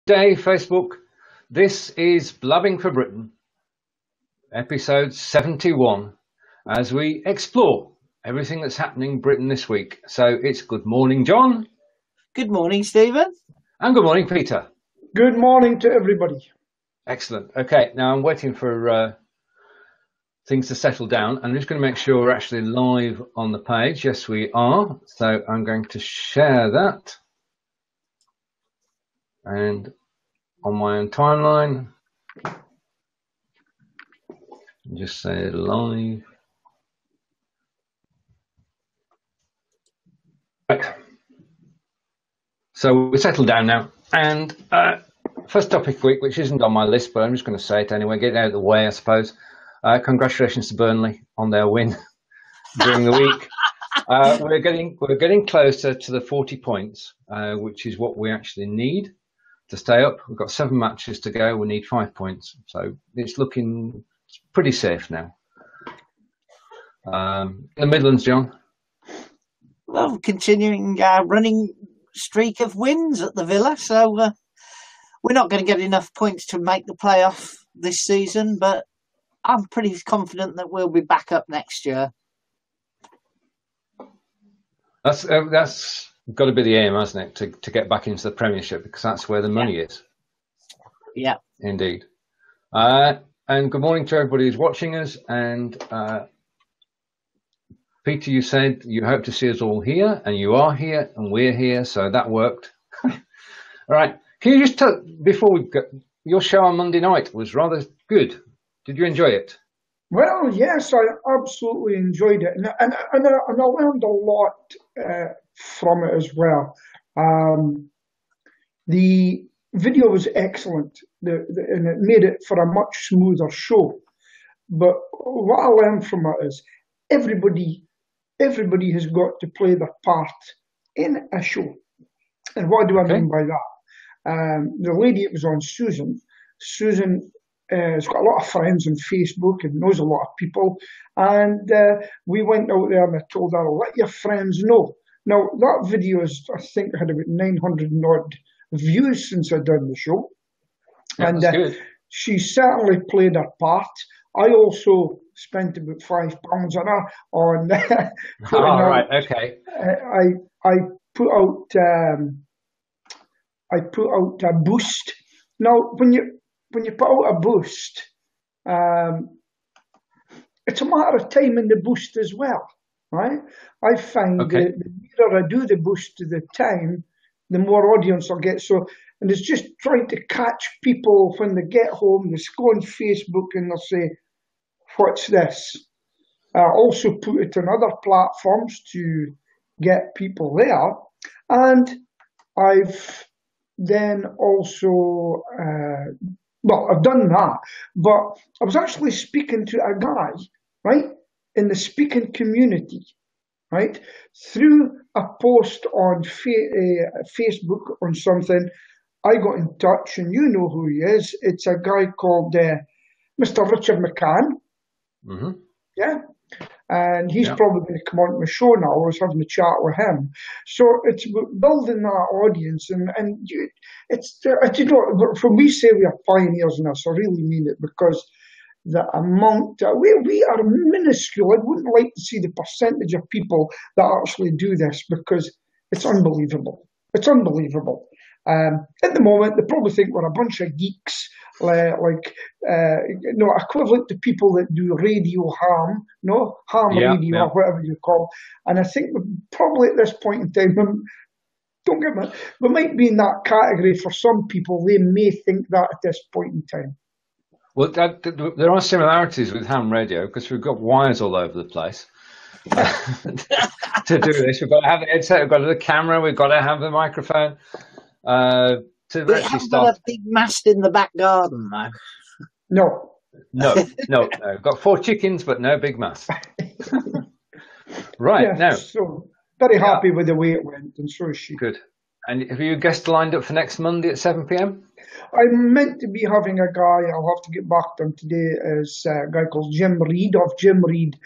day, Facebook. This is Blabbing for Britain, episode 71, as we explore everything that's happening in Britain this week. So it's good morning, John. Good morning, Stephen. And good morning, Peter. Good morning to everybody. Excellent. Okay, now I'm waiting for things to settle down. I'm just going to make sure we're actually live on the page. Yes, we are. So I'm going to share that. And on my own timeline, just say live. Right. So we're settled down now. And first topic week, which isn't on my list, but I'm just going to say it anyway, get it out of the way, I suppose. Congratulations to Burnley on their win during the week. We're getting closer to the 40 points, which is what we actually need to stay up. We've got 7 matches to go. We need 5 points, so it's looking pretty safe now. The Midlands, John. Well, continuing our running streak of wins at the Villa, so we're not going to get enough points to make the playoff this season, but I'm pretty confident that we'll be back up next year. That's got to be the aim, hasn't it, to get back into the Premiership, because that's where the money is. Yeah. Indeed. And good morning to everybody who's watching us. And Peter, you said you hope to see us all here, and you are here, and we're here, so that worked. All right. Can you just tell, before we go, your show on Monday night was rather good. Did you enjoy it? Well, yes, I absolutely enjoyed it, and I learned a lot from it as well. The video was excellent, and it made it for a much smoother show. But what I learned from it is everybody has got to play their part in a show. And what do I mean by that? The lady it was on, Susan. Has got a lot of friends on Facebook and knows a lot of people. And we went out there and I told her, let your friends know. Now, that video I think, had about 900 and odd views since I'd done the show. Yeah, and she certainly played her part. I also spent about £5 on her on right, okay. I put out a boost. Now, when you put out a boost, it's a matter of timing the boost as well, right? I find that the more I do the boost to the time, the more audience I'll get. So, and it's just trying to catch people when they get home. They go on Facebook and they'll say, "What's this?" I also put it on other platforms to get people there, and I've then also. Well, I've done that, but I was actually speaking to a guy, right, in the speaking community, right, through a post on Facebook on something. I got in touch, and you know who he is. It's a guy called Mr. Richard McCann. Mm-hmm. Yeah. And he's probably going to come on my show now. I was having a chat with him. So it's building that audience. And when we say we are pioneers in this, I really mean it, because the amount, we are minuscule. I wouldn't like to see the percentage of people that actually do this, because it's unbelievable. It's unbelievable. At the moment, they probably think we're a bunch of geeks, equivalent to people that do radio ham, radio, or whatever you call. And I think we're probably at this point in time, don't get me, we might be in that category for some people. They may think that at this point in time. Well, there are similarities with ham radio, because we've got wires all over the place. To do this, we've got to have the headset, we've got the camera, we've got to have the microphone. We haven't got a big mast in the back garden, though. No. We've got 4 chickens, but no big mast. Right, now. So, very happy with the way it went, and so is she. Good. And have you guests lined up for next Monday at 7 p.m? I'm meant to be having a guy, I'll have to get back to him today, is a guy called Jim Reed of Jim Reed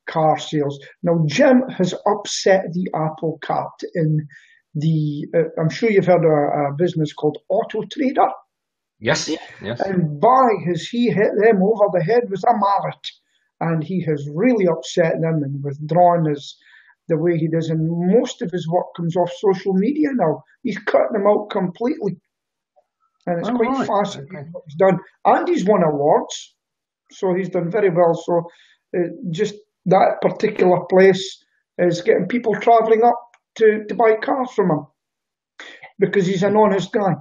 Car Sales. Now, Jim has upset the apple cart in I'm sure you've heard of a business called Auto Trader. Yes, yes. And has he hit them over the head with a mallet. And he has really upset them and withdrawn the way he does. And most of his work comes off social media now. He's cutting them out completely. And it's quite fascinating what he's done. And he's won awards. So he's done very well. So just that particular place is getting people travelling up to buy cars from him. Because he's an honest guy.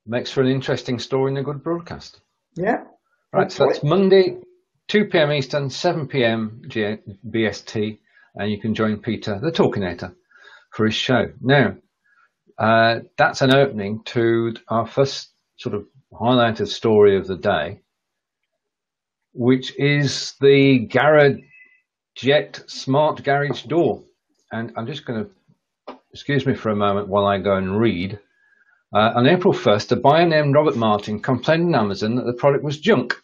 Makes for an interesting story and a good broadcast. Yeah. Right, so that's Monday, 2 p.m. Eastern, 7 p.m. BST, and you can join Peter, the Talkinator, for his show. Now, that's an opening to our first sort of highlighted story of the day, which is the Garadget smart garage door. And I'm just going to, excuse me for a moment while I go and read. On April 1st, a buyer named Robert Martin complained on Amazon that the product was junk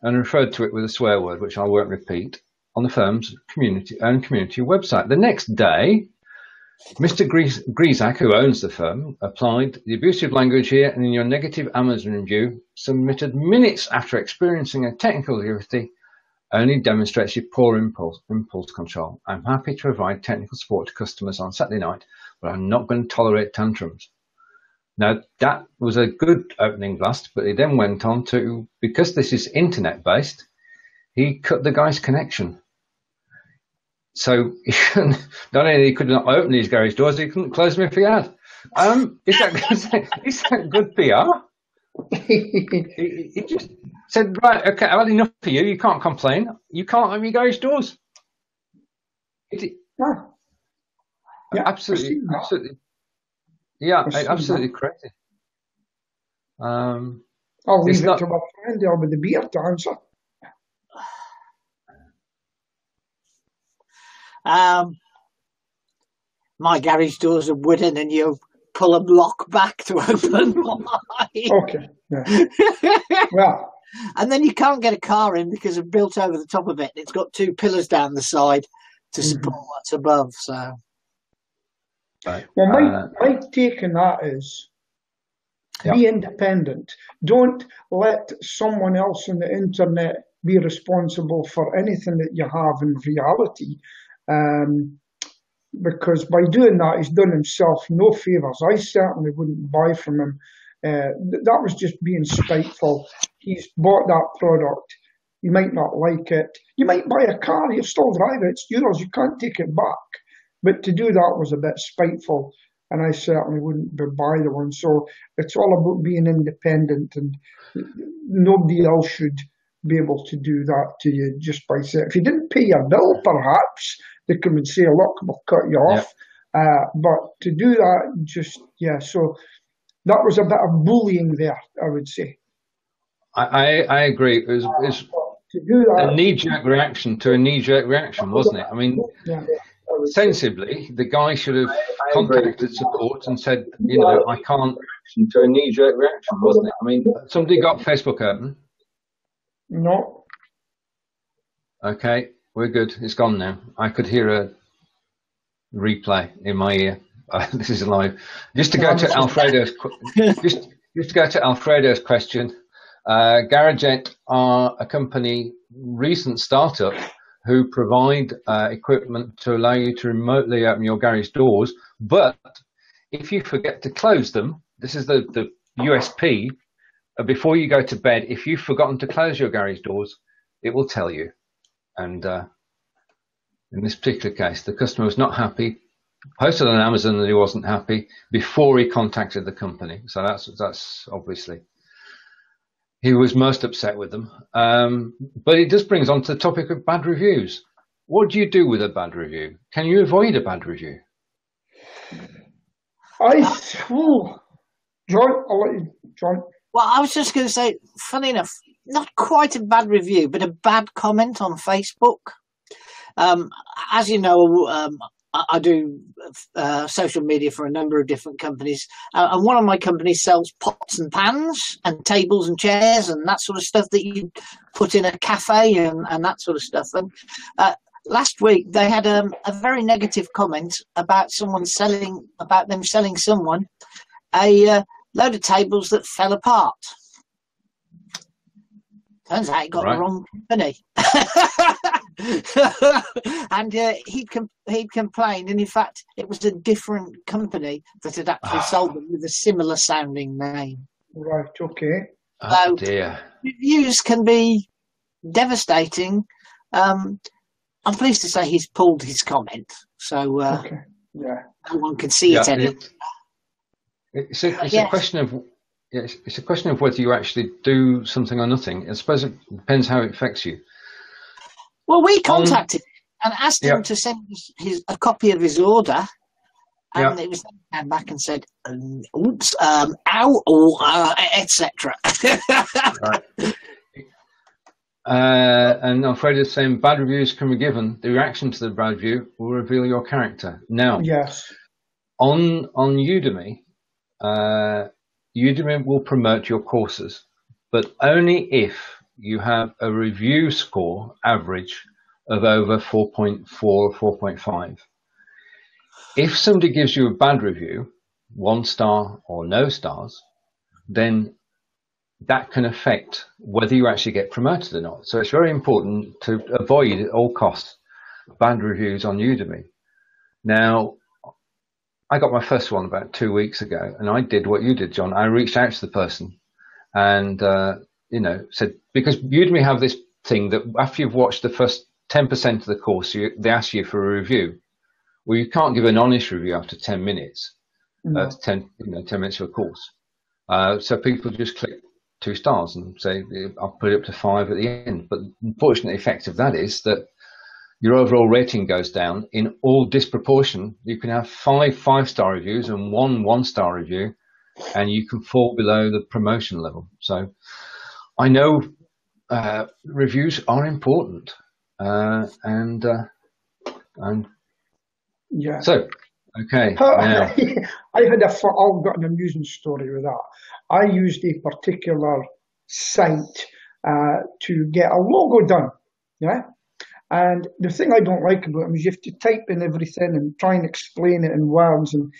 and referred to it with a swear word, which I won't repeat, on the firm's own community website. The next day, Mr. Griezak, who owns the firm, applied the abusive language here and in your negative Amazon review, submitted minutes after experiencing a technical difficulty, only demonstrates your poor impulse control. I'm happy to provide technical support to customers on Saturday night, but I'm not going to tolerate tantrums. Now, that was a good opening blast, but he then went on to, because this is internet-based, he cut the guy's connection. So not only he could not open these garage doors, he couldn't close them if he had. Is that good PR? He just said, right, okay, I've had enough of you. You can't complain. You can't open your garage doors. Yeah, absolutely. Yeah, absolutely crazy. I'll leave it to my friend there with the beer to answer. My garage doors are wooden and you pull a block back to open mine. Okay. Yeah. Well. And then you can't get a car in because it's built over the top of it. It's got 2 pillars down the side to support what's above. So. Right. Well, my take on that is be independent. Don't let someone else on the internet be responsible for anything that you have in reality. Because by doing that, he's done himself no favours. I certainly wouldn't buy from him. That was just being spiteful. He's bought that product. You might not like it. You might buy a car. You still drive it. It's yours. You can't take it back. But to do that was a bit spiteful, and I certainly wouldn't buy the one. So it's all about being independent, and nobody else should be able to do that to you just by saying, if you didn't pay your bill, perhaps they come and say, look, we'll cut you off. But to do that, so that was a bit of bullying there, I would say. I agree. It was to do that, a knee-jerk reaction to a knee-jerk reaction, wasn't it? I mean, sensibly, the guy should have contacted support and said, I can't reaction to a knee-jerk reaction, wasn't it? I mean, somebody got Facebook open. No. Okay, we're good. It's gone now. I could hear a replay in my ear. This is live. Just to go to Alfredo's, just to go to Alfredo's question. Garadget are a company, recent startup, who provide equipment to allow you to remotely open your garage doors. But if you forget to close them, this is the USP. Before you go to bed, if you've forgotten to close your garage doors, it will tell you. And in this particular case, the customer was not happy, posted on Amazon that he wasn't happy before he contacted the company. So that's obviously, he was most upset with them. But it just brings on to the topic of bad reviews. What do you do with a bad review? Can you avoid a bad review? John, I'll let you, John. Well, I was just going to say, funny enough, not quite a bad review, but a bad comment on Facebook. As you know, I do social media for a number of different companies, and one of my companies sells pots and pans and tables and chairs and that sort of stuff that you put in a cafe and that sort of stuff. And last week they had a very negative comment about them selling someone a load of tables that fell apart. Turns out he got the wrong company. And he'd complained, and in fact it was a different company that had actually sold them with a similar sounding name. Right, okay. Oh, dear. Reviews can be devastating. I'm pleased to say he's pulled his comment, so no one can see it anymore. It's a question of it's a question of whether you actually do something or nothing. I suppose it depends how it affects you. Well, we contacted him and asked him to send us a copy of his order, and it was came back and said, "Oops, etc." Right. And I'm afraid it's saying bad reviews can be given. The reaction to the bad review will reveal your character. Now, on Udemy, Udemy will promote your courses, but only if you have a review score average of over 4.4 or 4.5. If somebody gives you a bad review, 1 star or no stars, then that can affect whether you actually get promoted or not. So it's very important to avoid at all costs bad reviews on Udemy. Now, I got my first one about 2 weeks ago, and I did what you did, John. I reached out to the person and, said, because Udemy have this thing that after you've watched the first 10% of the course, they ask you for a review. Well, you can't give an honest review after 10 minutes, 10 minutes of a course. So people just click 2 stars and say, I'll put it up to 5 at the end. But unfortunately, the effect of that is that your overall rating goes down in all disproportion. You can have 5 5-star reviews and 1 1-star review, and you can fall below the promotion level. So I know reviews are important. So, okay. Now. I've got an amusing story with that. I used a particular site to get a logo done. Yeah. And the thing I don't like about them is you have to type in everything and try and explain it in words, and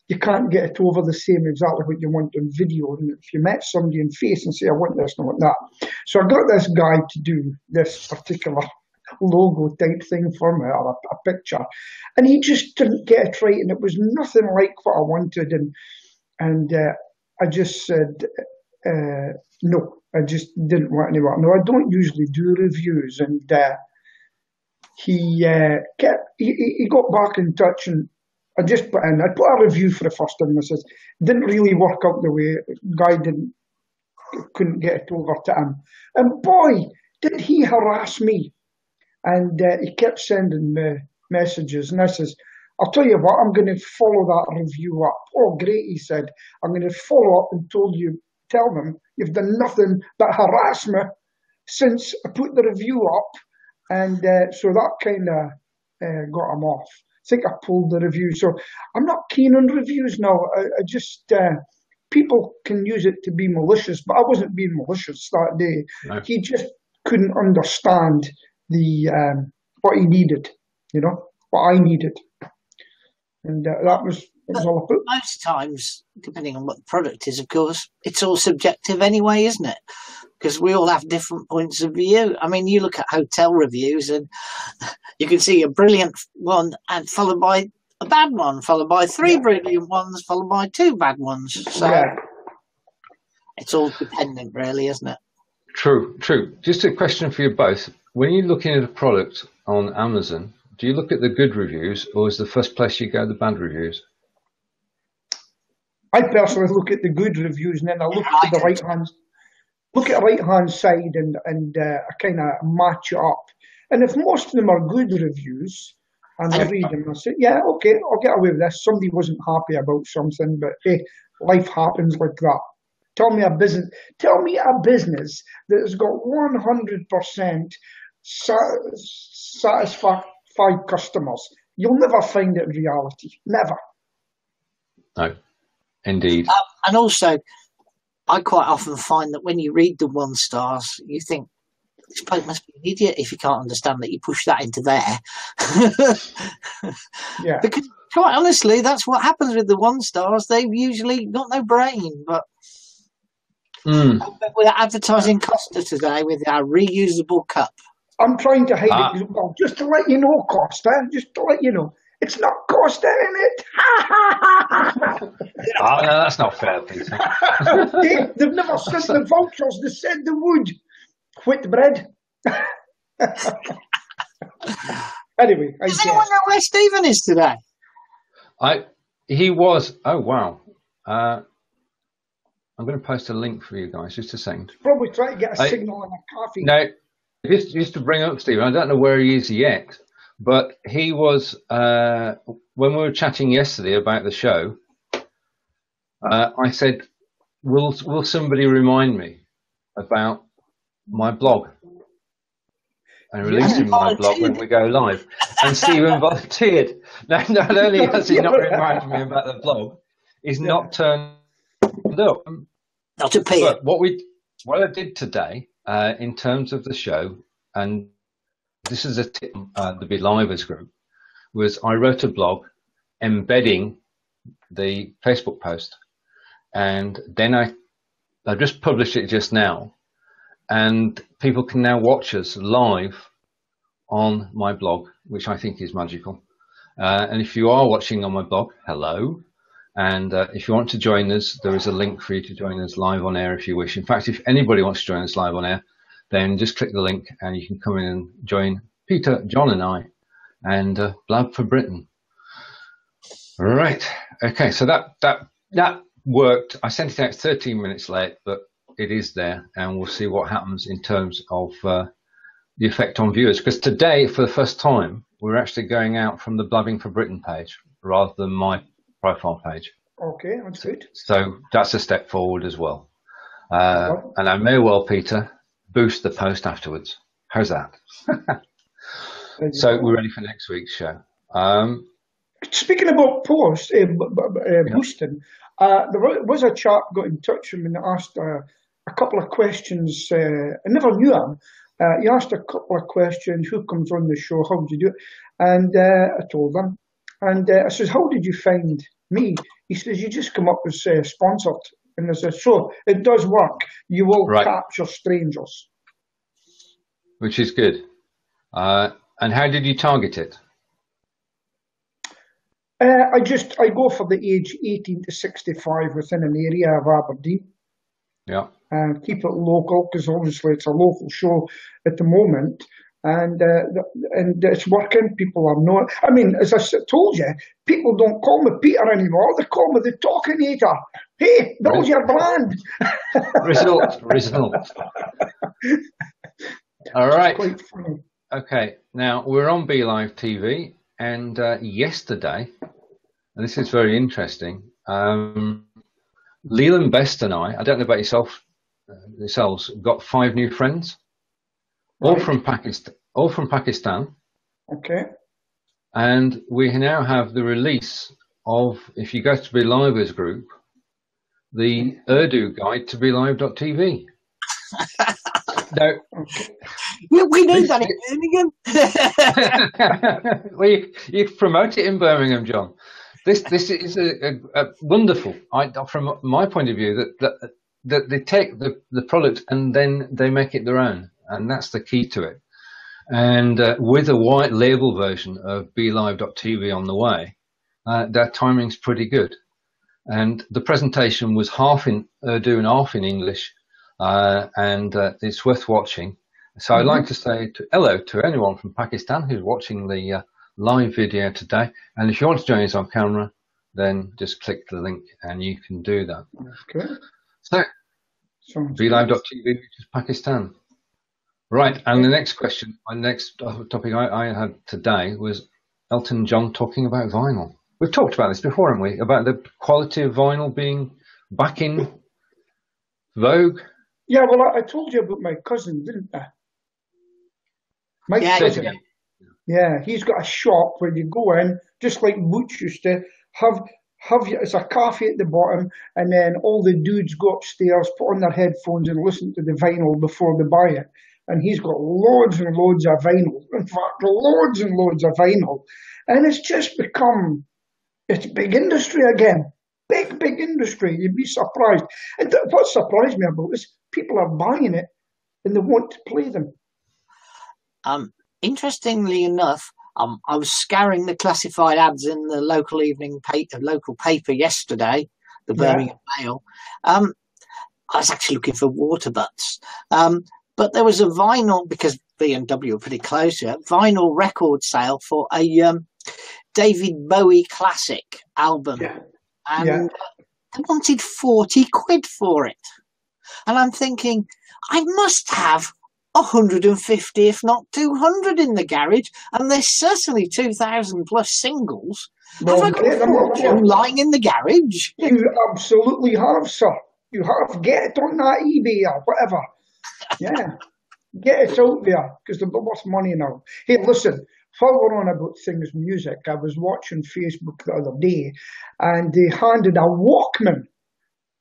you can't get it over the same exactly what you want on video. And if you met somebody in face and say, I want this and I want that. So I got this guy to do this particular logo type thing for me, or a picture. And he just didn't get it right, and it was nothing like what I wanted. And I just said, no, I just didn't want any work. No, I don't usually do reviews. And he got back in touch, and I put a review for the first time. I says, didn't really work out the way. The guy couldn't get it over to him. And boy, did he harass me. And he kept sending me messages. And I says, I'll tell you what, I'm going to follow that review up. Oh, great, he said. I'm going to follow up and tell them you've done nothing but harass me since I put the review up. And so that kind of got him off. I think I pulled the review. So I'm not keen on reviews now. I just, people can use it to be malicious, but I wasn't being malicious that day. No. He just couldn't understand what he needed, what I needed. And that was all about. Most times, depending on what the product is, of course, it's all subjective anyway, isn't it? Because we all have different points of view. I mean, you look at hotel reviews and you can see a brilliant one and followed by a bad one, followed by 3 brilliant ones, followed by 2 bad ones. So it's all dependent, really, isn't it? True. Just a question for you both. When you're looking at a product on Amazon, do you look at the good reviews, or is the first place you go the bad reviews? I personally look at the good reviews, and then I look at the right-hand side and I kind of match it up. And if most of them are good reviews, and I read them, I say, yeah, okay, I'll get away with this. Somebody wasn't happy about something, but hey, life happens like that. Tell me a business that has got 100% satisfied customers. You'll never find it in reality. Never. No, indeed. And also, I quite often find that when you read the 1 stars, you think, This bloke must be an idiot if he can't understand that you push that into there. Yeah. Because quite honestly, that's what happens with the 1-stars. They've usually got no brain. But we're advertising Costa today with our reusable cup. I'm trying to hide it. Well, just to let you know, Costa, just to let you know. It's not Costa in it. Oh, no, that's not fair, Peter. They've never sent the vultures. They said they would. Whitbread. Anyway, does anyone know where Stephen is today? He was. Oh wow. I'm going to post a link for you guys. Just a second. Probably trying to get a signal on a coffee. No, just to bring up Stephen. I don't know where he is yet, but he was when we were chatting yesterday about the show. I said, "Will somebody remind me about my blog and releasing my blog when we go live?" And Stephen volunteered. Now, not only has he not reminded me about the blog, he's not turned up. Not appeared. But what I did today in terms of the show, and this is a tip the Be Livers group, was I wrote a blog embedding the Facebook post, and then I just published it just now, and people can now watch us live on my blog, which I think is magical. And if you are watching on my blog, hello. And if you want to join us, there is a link for you to join us live on air if you wish. In fact, if anybody wants to join us live on air, then just click the link and you can come in and join Peter, John and I and Blab for Britain. Right. Okay, so that worked. I sent it out 13 minutes late, but it is there, and we'll see what happens in terms of the effect on viewers. Because today, for the first time, we're actually going out from the Blabbing for Britain page rather than my profile page. Okay, that's good. So that's a step forward as well. And I may well, Peter, boost the post afterwards. How's that? So we're ready for next week's show. Speaking about posts, boosting, there was a chap got in touch with me and asked a couple of questions. I never knew him. He asked a couple of questions. Who comes on the show? How do you do it? And I told him. And I says, how did you find me? He says, you just come up as sponsored. And I said, so it does work. You will capture strangers. Which is good. And how did you target it? I go for the age 18 to 65 within an area of Aberdeen. Yeah. Keep it local, because obviously it's a local show at the moment. And it's working. People are not. I mean, as I told you, people don't call me Peter anymore. They call me the Talkinator. Hey, build your brand. Result. All right. Quite funny. Okay. Now we're on Be Live TV, and yesterday, and this is very interesting. Leland Best and I don't know about yourselves, got 5 new friends. All from Pakistan. Okay. And we now have the release of, if you go to Be Livers group, the Urdu guide to BeLive.tv. Now, we need that in Birmingham. Well, you promote it in Birmingham, John. This is a wonderful. From my point of view, that they take the product and then they make it their own. And that's the key to it. And with a white label version of BeLive.tv on the way, that timing's pretty good. And the presentation was half in Urdu and half in English, and it's worth watching. So I'd like to say hello to anyone from Pakistan who's watching the live video today. And if you want to join us on camera, then just click the link and you can do that. Okay. So, BeLive.tv, which is Pakistan. Right, and the next question, my next topic I had today was Elton John talking about vinyl. We've talked about this before, haven't we? About the quality of vinyl being back in vogue. Yeah, well, I told you about my cousin, didn't I? My cousin. Yeah, he's got a shop where you go in, just like Boots used to, it's a cafe at the bottom, and then all the dudes go upstairs, put on their headphones and listen to the vinyl before they buy it. and he's got loads and loads of vinyl. In fact, loads and loads of vinyl. And it's just become, it's big industry again. Big industry. You'd be surprised. And what surprised me about is people are buying it and they want to play them. Interestingly enough, I was scouring the classified ads in the local local paper yesterday, the Birmingham Mail. I was actually looking for water butts. But there was a vinyl, because B&W are pretty close here, vinyl record sale for a David Bowie classic album. Yeah. And they wanted 40 quid for it. And I'm thinking, I must have 150, if not 200 in the garage, and there's certainly 2,000 plus singles. Well, have I got a fortune lying in the garage? You absolutely have, sir. You have. Get it on that eBay or whatever. Yeah. Get it out there, because they're worth money now. Hey, listen, while we're on about things music, I was watching Facebook the other day, and they handed a Walkman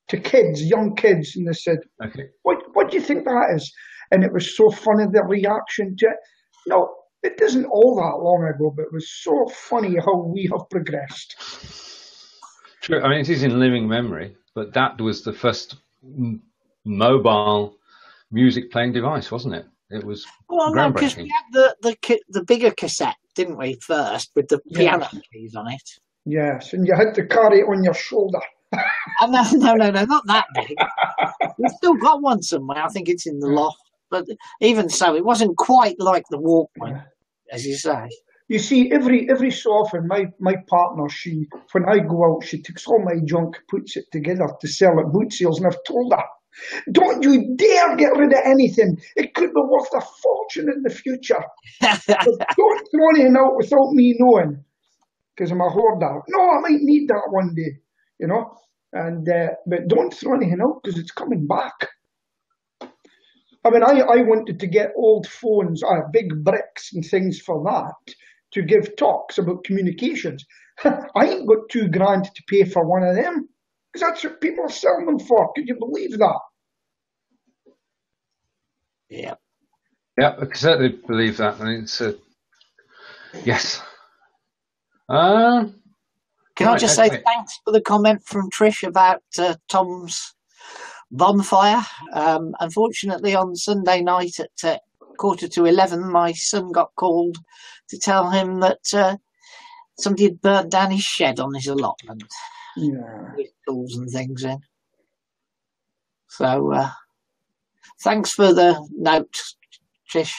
to kids, young kids, and they said, what do you think that is? And it was so funny, the reaction to it. No, it isn't all that long ago, but it was so funny how we have progressed. True. I mean, it is in living memory, but that was the first mobile music playing device, wasn't it? It was groundbreaking. Because we had the bigger cassette, didn't we, first, with the piano keys on it? Yes, and you had to carry it on your shoulder. Oh, no, not that big. We've still got one somewhere. I think it's in the loft. But even so, it wasn't quite like the Walkman, as you say. You see, every so often, my partner, when I go out, she takes all my junk, puts it together to sell at boot sales, and I've told her, don't you dare get rid of anything. It could be worth a fortune in the future. But don't throw anything out without me knowing, because I'm a hoarder. No, I might need that one day, you know. And but don't throw anything out, because it's coming back. I mean, I wanted to get old phones, big bricks and things for that, to give talks about communications. I ain't got $2,000 to pay for one of them, because that's what people are selling them for. Could you believe that? Yeah. Yeah, I can certainly believe that. I mean, it's yes. Can I just say thanks for the comment from Trish about Tom's bonfire. Unfortunately, on Sunday night at 11:15, my son got called to tell him that somebody had burnt down his shed on his allotment. Yeah. With tools and things in. So, thanks for the note, Trish.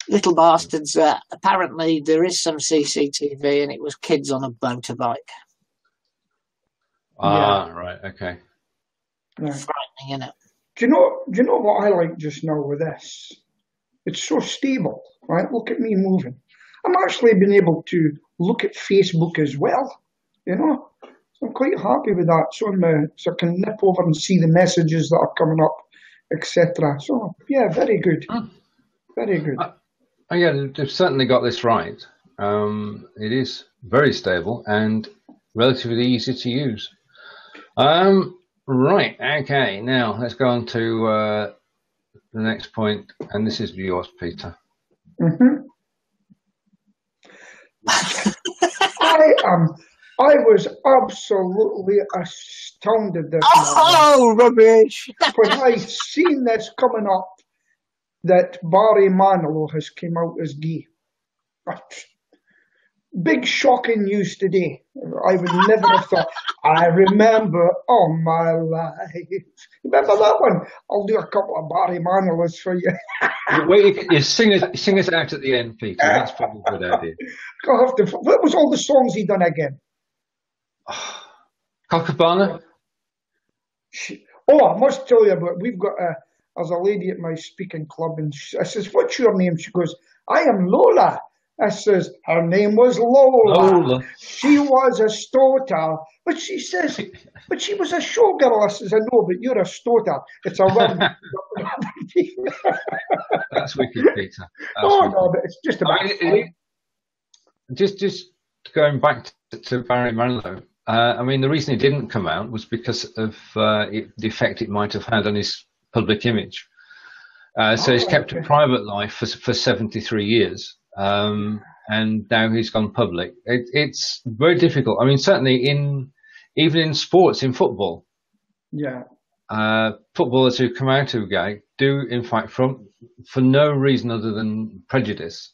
Little bastards. Apparently, there is some CCTV, and it was kids on a motorbike. Right, okay. Yeah. Frightening, isn't it? Do you know what I like just now with this? It's so stable, right? Look at me moving. I'm actually been able to look at Facebook as well, you know. So I'm quite happy with that. So I can nip over and see the messages that are coming up, etc. So yeah, very good, very good. Yeah, they've certainly got this right. It is very stable and relatively easy to use. Right, okay, now let's go on to the next point, and this is yours, Peter. Mm-hmm. I was absolutely astounded this morning. Rubbish! When I seen this coming up, that Barry Manilow has came out as gay. Big shocking news today. I would never have thought. I remember all my life. Remember that one? I'll do a couple of Barry Manilows for you. Wait, you sing us out at the end, Peter. That's probably a good idea. What was all the songs he done again? Copacabana? I must tell you about. We've got there's a lady at my speaking club, and I says, "What's your name?" She goes, "I am Lola." I says, her name was Lola. She was a stoter. But she says, but she was a showgirl. I says, I know, but you're a stoter. It's a word. That's wicked, Peter. No, but it's just about Just going back to Barry Manilow, I mean, the reason it didn't come out was because of the effect it might have had on his public image. So he's kept a private life for 73 years. And now he's gone public. It's very difficult. I mean, certainly even in sports, in football, footballers who come out who are gay do, in fact, for no reason other than prejudice,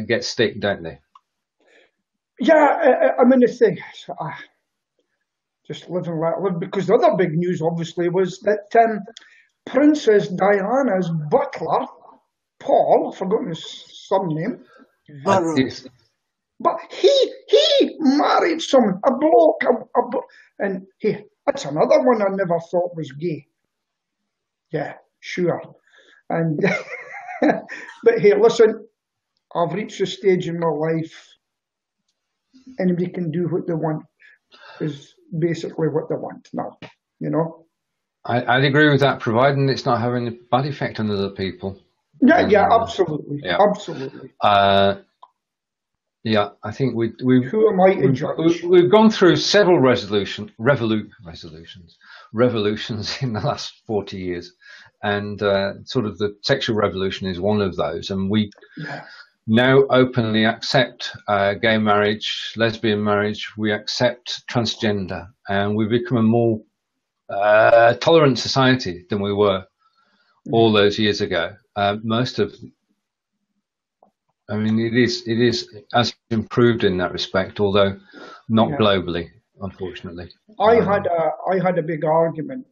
get stick, don't they? Yeah, I mean, the thing is, just live and let live, because the other big news, obviously, was that Princess Diana's butler, Paul, I've forgotten his surname, but he married someone, a bloke, and that's another one I never thought was gay. Yeah, sure. And but hey, listen, I've reached a stage in my life. Anybody can do what they want is basically what they want now, you know. I'd agree with that, providing it's not having a bad effect on other people. Yeah, absolutely, absolutely. Yeah, I think we who am I to judge? We've gone through several revolutions in the last 40 years, and sort of the sexual revolution is one of those, and we now openly accept gay marriage, lesbian marriage. We accept transgender, and we've become a more tolerant society than we were all those years ago. I mean, it has improved in that respect, although not globally, unfortunately. I had a big argument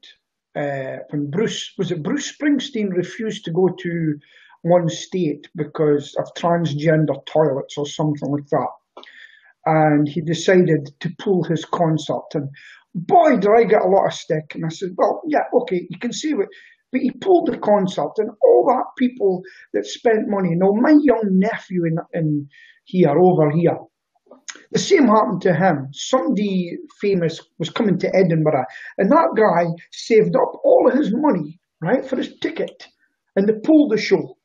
when Bruce Springsteen refused to go to one state because of transgender toilets or something like that, and he decided to pull his concert. And boy, did I get a lot of stick. And I said, well, yeah, okay, you can see what. But he pulled the concert, and all that people that spent money. You know, my young nephew over here, the same happened to him. Somebody famous was coming to Edinburgh, and that guy saved up all of his money, right, for his ticket, and they pulled the show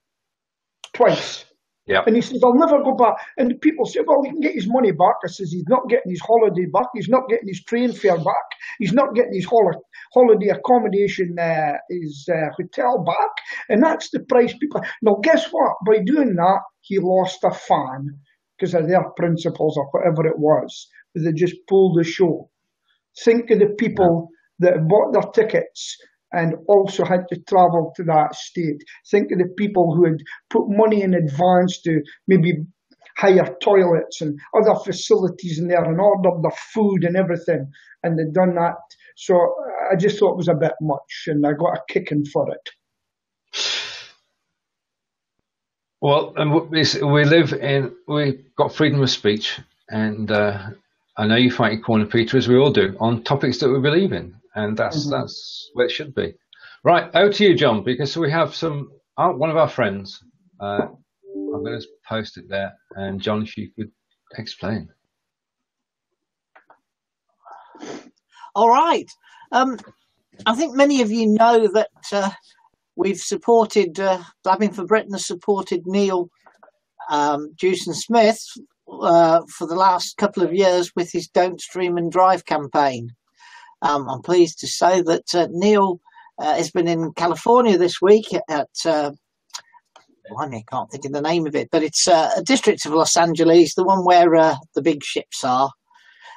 twice. Yeah. And he says, I'll never go back. And the people say, well, he can get his money back. I says, he's not getting his holiday back. He's not getting his train fare back. He's not getting his holiday accommodation, his hotel back. And that's the price people. Now, guess what? By doing that, he lost a fan because of their principles or whatever it was. But they just pulled the show. Think of the people that bought their tickets and also had to travel to that state. Think of the people who had put money in advance to maybe hire toilets and other facilities in there and ordered their food and everything, and they'd done that. So I just thought it was a bit much, and I got a kicking for it. Well, and we've got freedom of speech, and I know you fight your corner, Peter, as we all do, on topics that we believe in. And that's where it should be. Right, over to you, John, because we have one of our friends. I'm going to post it there. And John, if you could explain. All right. I think many of you know that we've supported, Blabbing for Britain has supported Neil Jewson Smith for the last couple of years with his Don't Stream and Drive campaign. I'm pleased to say that Neil has been in California this week at, I can't think of the name of it, but it's a district of Los Angeles, the one where the big ships are.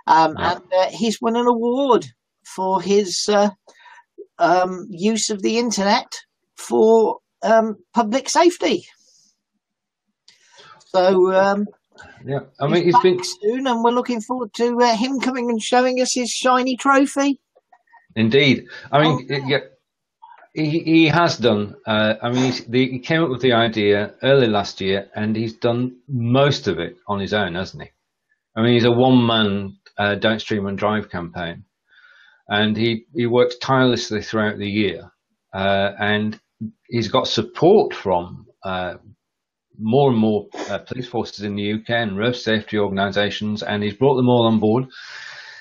And he's won an award for his use of the internet for public safety. So, I mean, he's been soon, and we're looking forward to him coming and showing us his shiny trophy. Indeed, I mean, he has done. I mean, he came up with the idea early last year, and he's done most of it on his own, hasn't he? I mean, he's a one-man Don't Stream and Drive campaign, and he works tirelessly throughout the year, and he's got support from more and more police forces in the UK and road safety organisations, and he's brought them all on board.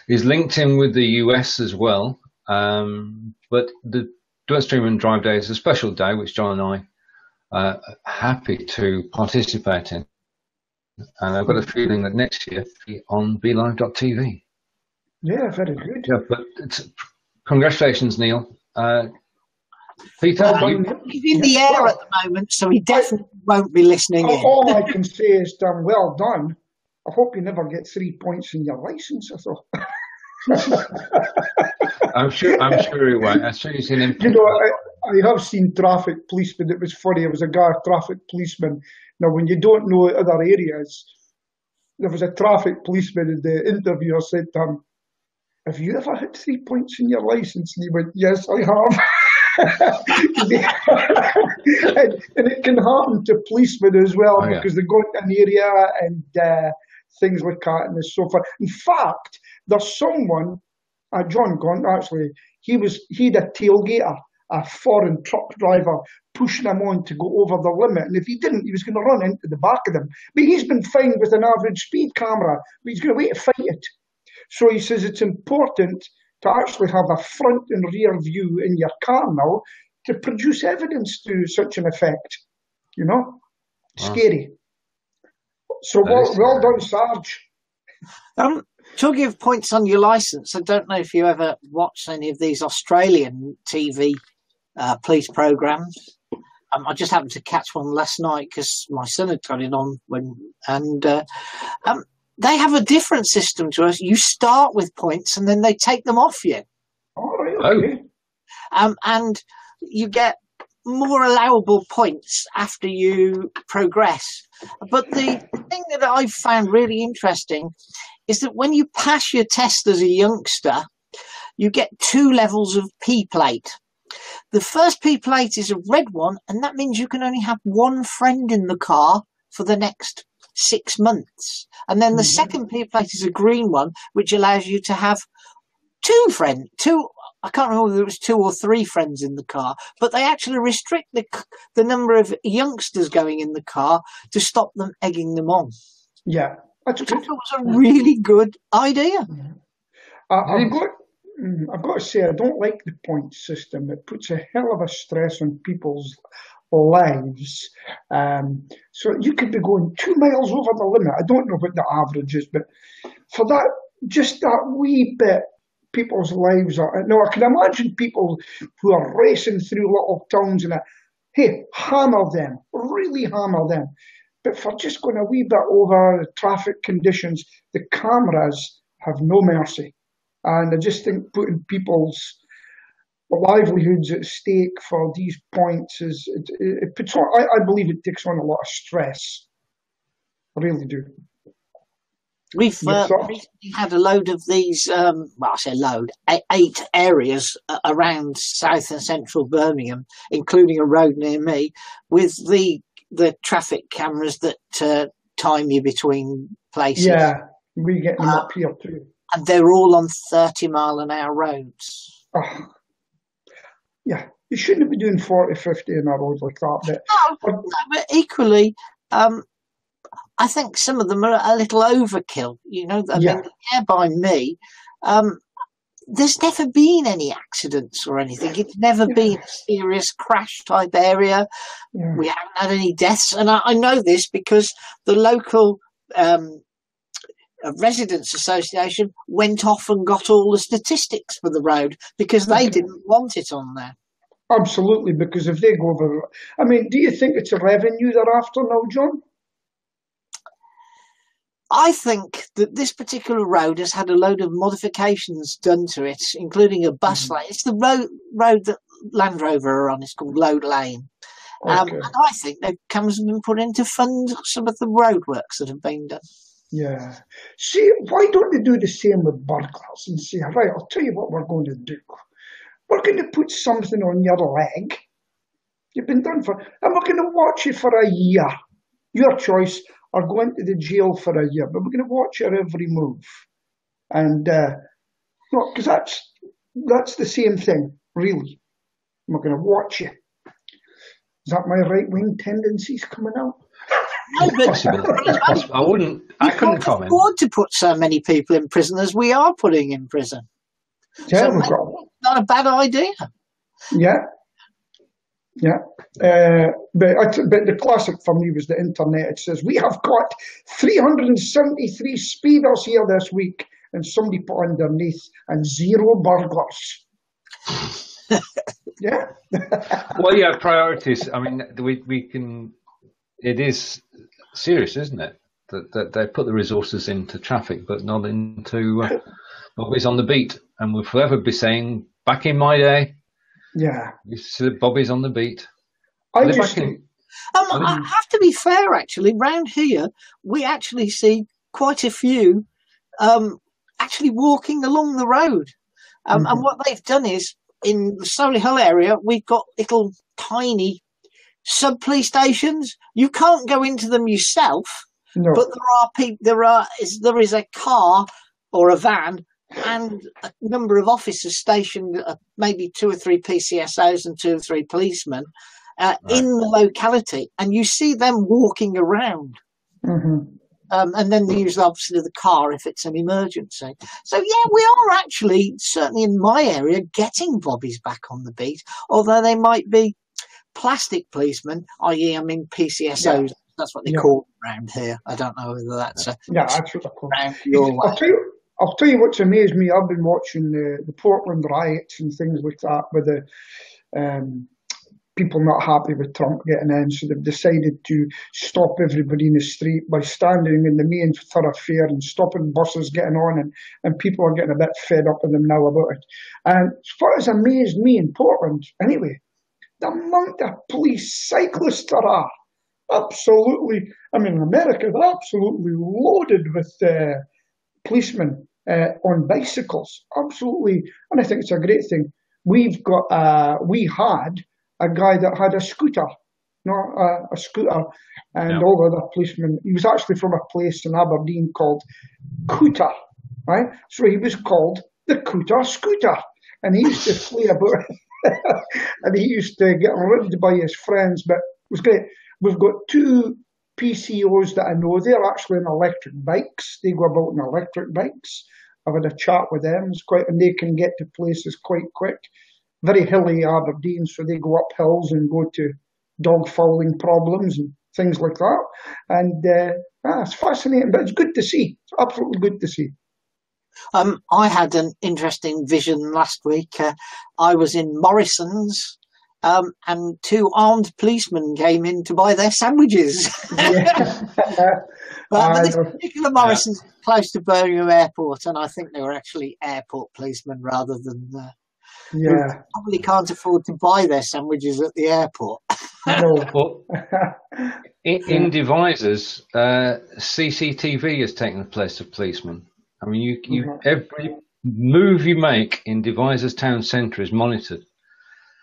He's linked in with the US as well, but the Don't Stream and Drive Day is a special day, which John and I are happy to participate in. And I've got a feeling that next year it'll be on BeLive.tv. Yeah, very good. Yeah, but congratulations, Neil. Peter, he's in the air at the moment, so he definitely won't be listening in. All I can say is, well done. I hope you never get 3 points in your licence, I thought. I'm sure he won't. As soon as he's in You know, I have seen traffic policemen. It was funny. It was a guy, traffic policeman. Now, when you don't know other areas, there was a traffic policeman, and the interviewer said to him, "Have you ever had 3 points in your licence?" And he went, "Yes, I have." and it can happen to policemen as well, because they go into an area and things like that and so forth. In fact, there's someone, John Gaunt, actually, he had a tailgater, a foreign truck driver, pushing him on to go over the limit. And if he didn't, he was going to run into the back of them. But he's been fined with an average speed camera, but he's going to wait to fight it. So he says it's important to actually have a front and rear view in your car now to produce evidence to such an effect. You know? Scary. So well done, Sarge. Talking of points on your licence, I don't know if you ever watched any of these Australian TV police programmes. I just happened to catch one last night because my son had got it on they have a different system to us. You start with points and then they take them off you. All right, okay. And you get more allowable points after you progress. But the thing that I've found really interesting is that when you pass your test as a youngster, you get 2 levels of P plate. The first P plate is a red one, and that means you can only have one friend in the car for the next 6 months. And then the second P plate is a green one, which allows you to have I can't remember whether it was 2 or 3 friends in the car, but they actually restrict the number of youngsters going in the car to stop them egging them on. Yeah, that's good. It was a really good idea. I've got to say, I don't like the point system. It puts a hell of a stress on people's lives. So you could be going 2 miles over the limit. I don't know what the average is, but for that, just that wee bit, people's lives are. Now, I can imagine people who are racing through little towns and hammer them, really hammer them. But for just going a wee bit over the traffic conditions, the cameras have no mercy. And I just think putting people's livelihoods at stake for these points it puts on, I believe it takes on a lot of stress. I really do. We've recently had a load of these, I say load, 8 areas around south and central Birmingham, including a road near me, with the traffic cameras that time you between places. Yeah, we get them up here too. And they're all on 30-mile-an-hour roads. Oh. Yeah, you shouldn't be doing 40, 50 in a road like that. But equally, I think some of them are a little overkill. You know, I mean, here by me, there's never been any accidents or anything. It's never been a serious crash type area. Yeah. We haven't had any deaths. And I know this because the local Residents Association went off and got all the statistics for the road because they didn't want it on there. Absolutely, because if they go over... I mean, do you think it's a revenue they're after now, John? I think that this particular road has had a load of modifications done to it, including a bus lane. It's the road that Land Rover are on. It's called Load Lane. Okay. And I think they've come and put in to fund some of the roadworks that have been done. Yeah. See, why don't they do the same with burglars and say, right, I'll tell you what we're going to do. We're going to put something on your leg. You've been done for, and we're going to watch you for a year. Your choice, or go into the jail for a year, but we're going to watch your every move. And, no, because that's the same thing, really. We're going to watch you. Is that my right-wing tendencies coming out? No, but it's possible. I couldn't comment. Afford to put so many people in prison as we are putting in prison. Yeah, so not a bad idea. Yeah. Yeah. But the classic for me was the internet. It says, we have got 373 speeders here this week, and somebody put underneath, and 0 burglars. Yeah. Well, yeah, priorities. I mean, we can. It is serious, isn't it? That they put the resources into traffic, but not into Bobby's on the beat. And we'll forever be saying, back in my day, Yeah. you said Bobby's on the beat. I They're just back in- think, I have to be fair, actually. Round here, we actually see quite a few actually walking along the road. And what they've done is, in the Solihull area, we've got little tiny sub-police stations. You can't go into them yourself, no. but there is a car or a van and a number of officers stationed, maybe 2 or 3 PCSOs and 2 or 3 policemen in the locality, and you see them walking around. And then they use obviously the car if it's an emergency. So yeah, we are actually, certainly in my area, getting bobbies back on the beat, although they might be plastic policemen, i.e. I mean PCSOs. Yeah. That's what they call them around here. I don't know whether that's that's what I call it. I'll tell you what's amazed me. I've been watching the Portland riots and things like that with the people not happy with Trump getting in, so they've decided to stop everybody in the street by standing in the main thoroughfare and stopping buses getting on, and people are getting a bit fed up with them now about it. And what has amazed me in Portland, anyway, the amount of police cyclists there are. Absolutely, I mean, America is absolutely loaded with policemen on bicycles. Absolutely, and I think it's a great thing. We had a guy that had a scooter, a scooter, and all the other policemen. He was actually from a place in Aberdeen called Cooter, right? So he was called the Cooter Scooter, and he used to play about, and he used to get ribbed by his friends, but it was great. We've got 2 PCOs that I know. They're actually on electric bikes. They go about on electric bikes. I've had a chat with them. And they can get to places quite quick. Very hilly Aberdeen, so they go up hills and go to dog fouling problems and things like that. And it's fascinating, but it's good to see. It's absolutely good to see. I had an interesting vision last week. I was in Morrison's, and 2 armed policemen came in to buy their sandwiches. But this particular Morrison's is close to Birmingham Airport, and I think they were actually airport policemen rather than... probably can't afford to buy their sandwiches at the airport. Well, in Devizes, CCTV has taken the place of policemen. I mean, every move you make in Devizes town centre is monitored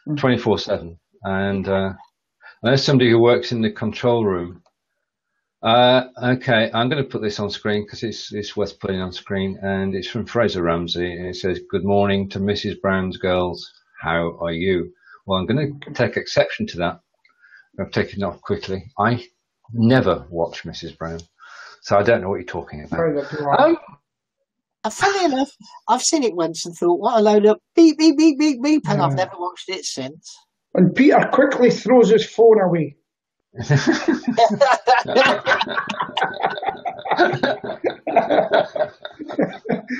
24/7. And there's somebody who works in the control room. Okay, I'm going to put this on screen because it's worth putting on screen, and it's from Fraser Ramsey, and it says, "Good morning to Mrs. Brown's girls. How are you?" Well, I'm going to take exception to that. I've taken it off quickly. I never watch Mrs. Brown, so I don't know what you're talking about. Funny enough, I've seen it once and thought, what a load of beep, beep, beep, beep, beep, and I've never watched it since. And Peter quickly throws his phone away.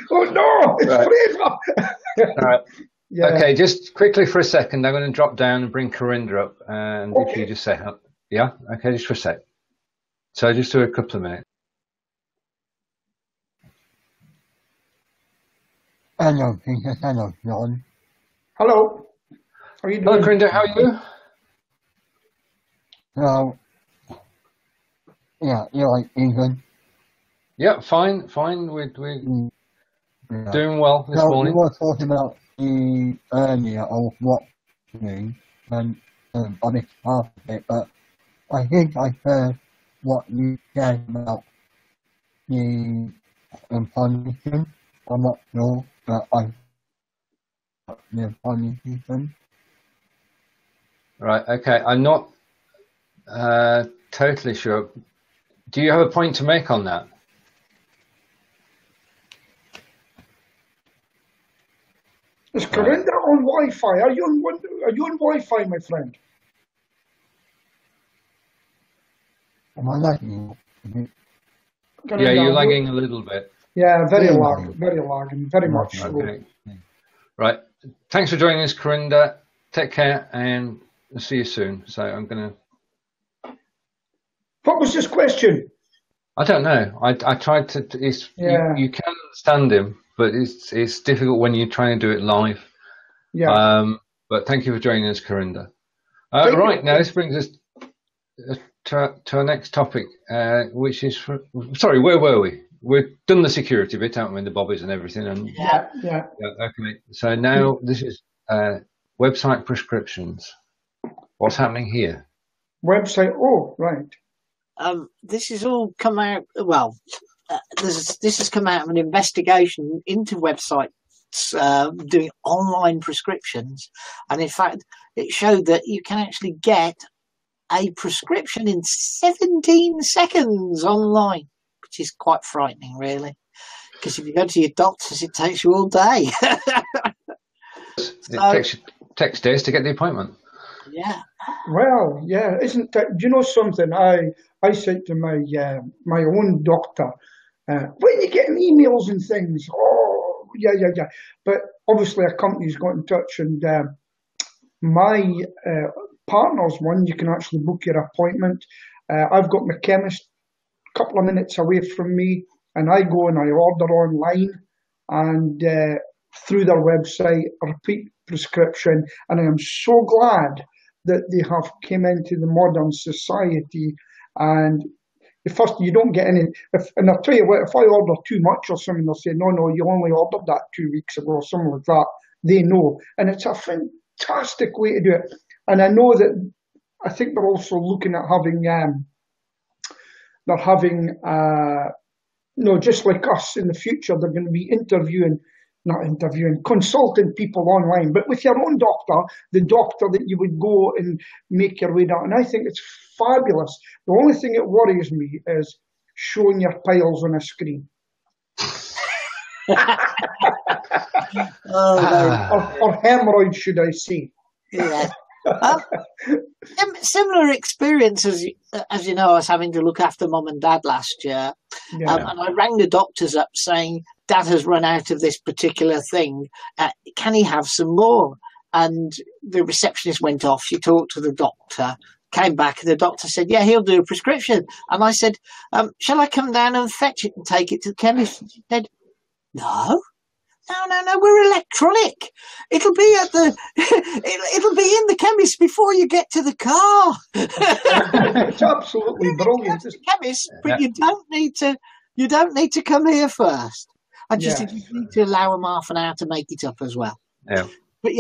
Oh no, it's Fraser! Right. Okay, just quickly for a second, I'm going to drop down and bring Corinda up, and if you just say, okay, just for a sec. So just do a couple of minutes. Hello, Peter. Hello, John. Hello. How are you doing? Hello, Corinda. How are you? Hello. Yeah, you're right, Ethan. Yeah, fine. We're doing well this morning. We were talking about the earlier of what to do, and I missed half of it, but I think I heard what you said about the politician. I'm not sure, but I the politician. Right, okay. I'm not totally sure. Do you have a point to make on that? Is Corinda on Wi-Fi? Are you on Wi-Fi, my friend? Am I lagging? Yeah, you're lagging a little bit. Yeah, very lagging, very much. Okay. Right. Thanks for joining us, Corinda. take care, and I'll see you soon. So I'm going to... What was this question? I don't know. I tried to... you can understand him, but it's difficult when you're trying to do it live. Yeah. But thank you for joining us, Corinda. Right, now this brings us to our next topic, which is... Sorry, where were we? We've done the security bit, haven't we? The bobbies and everything. And Yeah. Okay. So now this is website prescriptions. What's happening here? Website. Oh, right. This has all come out. Well, this has come out of an investigation into websites doing online prescriptions, and in fact, it showed that you can actually get a prescription in 17 seconds online, which is quite frightening, really. Because if you go to your doctors, it takes you all day. It takes days to get the appointment. Yeah. Well, yeah, isn't that? Do you know something? I said to my my own doctor, when are you getting emails and things? Oh, yeah. But obviously, a company's got in touch, and my partner's one, you can actually book your appointment. I've got my chemist a couple of minutes away from me, and I go and I order online, and through their website, a repeat prescription, and I am so glad that they have came into the modern society. And first, you don't get any, and I'll tell you what, if I order too much or something, they'll say, no, you only ordered that 2 weeks ago or something like that. They know. And it's a fantastic way to do it. And I know that, I think they're also looking at just like us in the future, they're going to be consulting people online, but with your own doctor, the doctor that you would go and make your way down. And I think it's fabulous. The only thing that worries me is showing your piles on a screen. Or hemorrhoids, should I say. Yeah. Similar experience as you know, I was having to look after mum and dad last year, and I rang the doctors up saying, Dad has run out of this particular thing. Can he have some more? And the receptionist went off. She talked to the doctor, came back, and the doctor said, yeah, he'll do a prescription. And I said, shall I come down and fetch it and take it to the chemist? And she said, No, we're electronic. It'll be it'll be in the chemist before you get to the car. It's absolutely brilliant. To the chemist, but you don't need to come here first. I just think you need to allow them half an hour to make it up as well. Yeah. But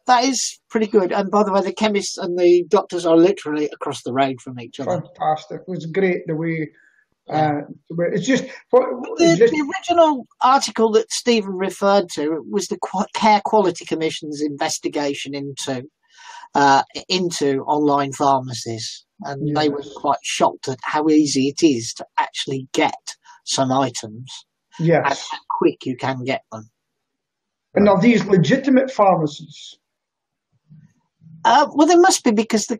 that is pretty good. And by the way, the chemists and the doctors are literally across the road from each other. Fantastic. It was great the way. It's just the original article that Stephen referred to was the Care Quality Commission's investigation into online pharmacies, and they were quite shocked at how easy it is to actually get some items. Yes, and how quick you can get them. And are these legitimate pharmacies? Well, there must be, because the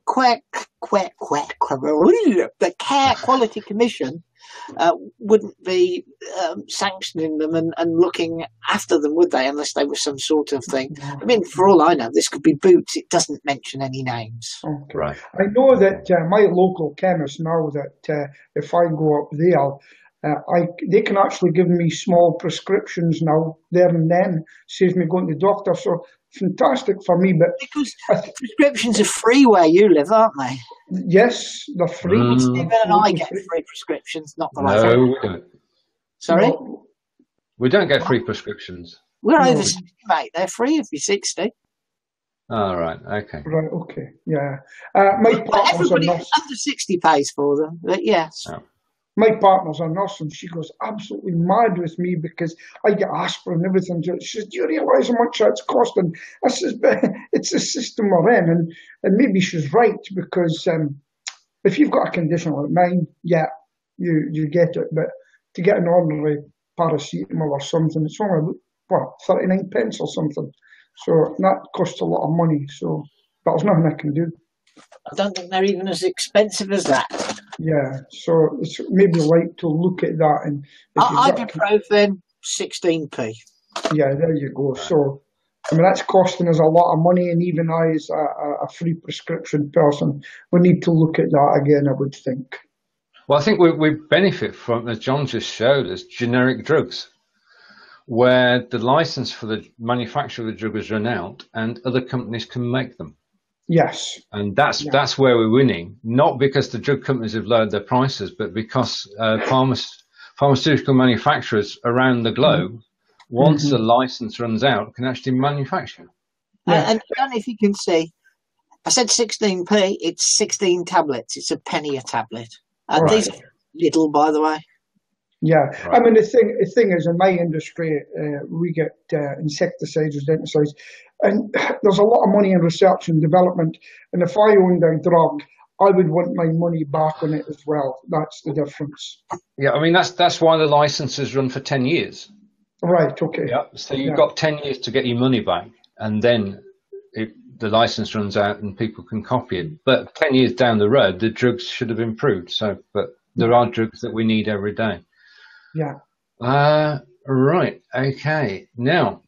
Care Quality Commission wouldn't be sanctioning them and looking after them, would they, unless they were some sort of thing. I mean, for all I know, this could be Boots. It doesn't mention any names. Okay. Right. I know that my local chemist now, that if I go up there, they can actually give me small prescriptions now, there and then, saves me going to the doctor. So fantastic for me. But because prescriptions are free where you live, aren't they? Yes, they're free. Stephen and I get free prescriptions, not the No, we don't. Sorry? No. We don't get free prescriptions. We're over 60, mate. They're free if you're 60. Oh, right. Okay. Right, okay. Yeah. My partner's a everybody nurse. under 60 pays for them, but yes. Oh. My partner's a nurse, and she goes absolutely mad with me because I get aspirin and everything. She says, do you realise how much that's costing? I says, but it's the system we're in. And maybe she's right, because if you've got a condition like mine, you get it. But to get an ordinary paracetamol or something, it's only, 39 pence or something. So that costs a lot of money. So there's nothing I can do. I don't think they're even as expensive as that. Yeah, so it's maybe like to look at that. And ibuprofen, 16p. Yeah, there you go. So I mean, that's costing us a lot of money, and even I, as a free prescription person, we need to look at that again, I would think. Well, I think we benefit from, as John just showed us, generic drugs, where the license for the manufacture of the drug is run out and other companies can make them. Yes. And that's where we're winning, not because the drug companies have lowered their prices, but because pharmaceutical manufacturers around the globe, once the license runs out, can actually manufacture. Yeah. And John, if you can see, I said 16p, it's 16 tablets. It's a penny a tablet. These are little, by the way. Yeah, right. I mean, the thing is, in my industry, we get insecticides, rodenticides, and there's a lot of money in research and development. And if I owned a drug, I would want my money back on it as well. That's the difference. Yeah, I mean, that's why the licenses run for 10 years. Right, okay. Yeah, so you've got 10 years to get your money back, and then the license runs out and people can copy it. But 10 years down the road, the drugs should have improved. But there are drugs that we need every day. Yeah. Right. Okay. Now,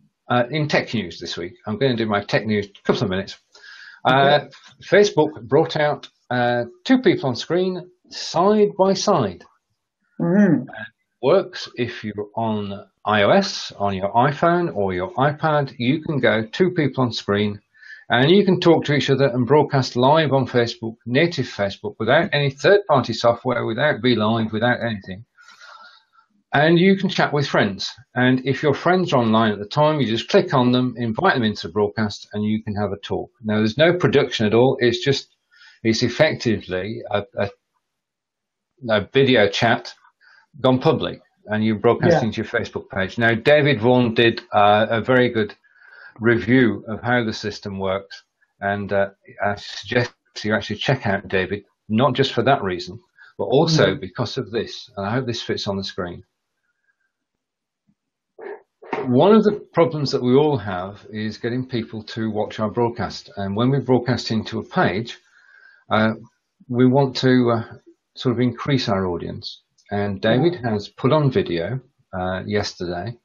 in tech news this week, I'm going to do my tech news a couple of minutes. Okay. Facebook brought out 2 people on screen side by side. Works if you're on iOS, on your iPhone or your iPad. You can go 2 people on screen, and you can talk to each other and broadcast live on Facebook, native Facebook, without any third-party software, without BeLive, without anything. And you can chat with friends. And if your friends are online at the time, you just click on them, invite them into the broadcast, and you can have a talk. Now, there's no production at all. It's effectively a video chat gone public, and you're broadcasting to your Facebook page. Now, David Vaughan did a very good review of how the system works, and I suggest you actually check out David, not just for that reason, but also because of this. And I hope this fits on the screen. One of the problems that we all have is getting people to watch our broadcast. And when we broadcast into a page, we want to sort of increase our audience. And David has put on video yesterday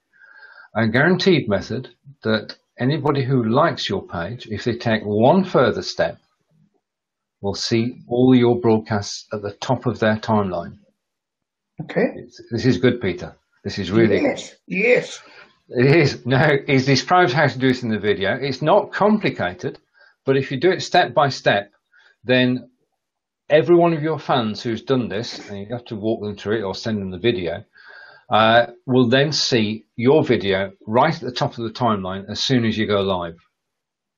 a guaranteed method that anybody who likes your page, if they take one further step, will see all your broadcasts at the top of their timeline. Okay. This is good, Peter. This is really good. Yes. It is. Now, he describes how to do it in the video. It's not complicated, but if you do it step by step, then every one of your fans who's done this, and you have to walk them through it or send them the video, will then see your video right at the top of the timeline as soon as you go live.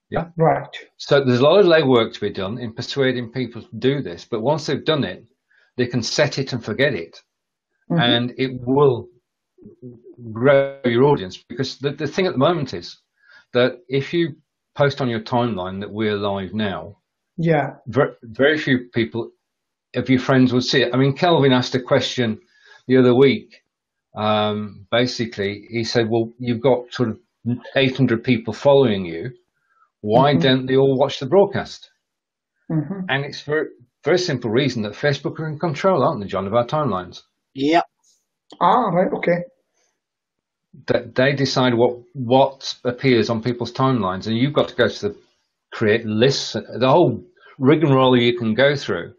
Yeah? Right. So there's a lot of legwork to be done in persuading people to do this, but once they've done it, they can set it and forget it. And it will grow your audience, because the thing at the moment is that if you post on your timeline that we're live now, very few people of your friends would see it. I mean, Kelvin asked a question the other week. Basically, he said, well, you've got sort of 800 people following you. Why don't they all watch the broadcast? And it's for a very simple reason that Facebook are in control, aren't they, John, of our timelines? Yep. Ah, right, okay. That they decide what appears on people's timelines, and you've got to go to the create lists, the whole rigmarole you can go through.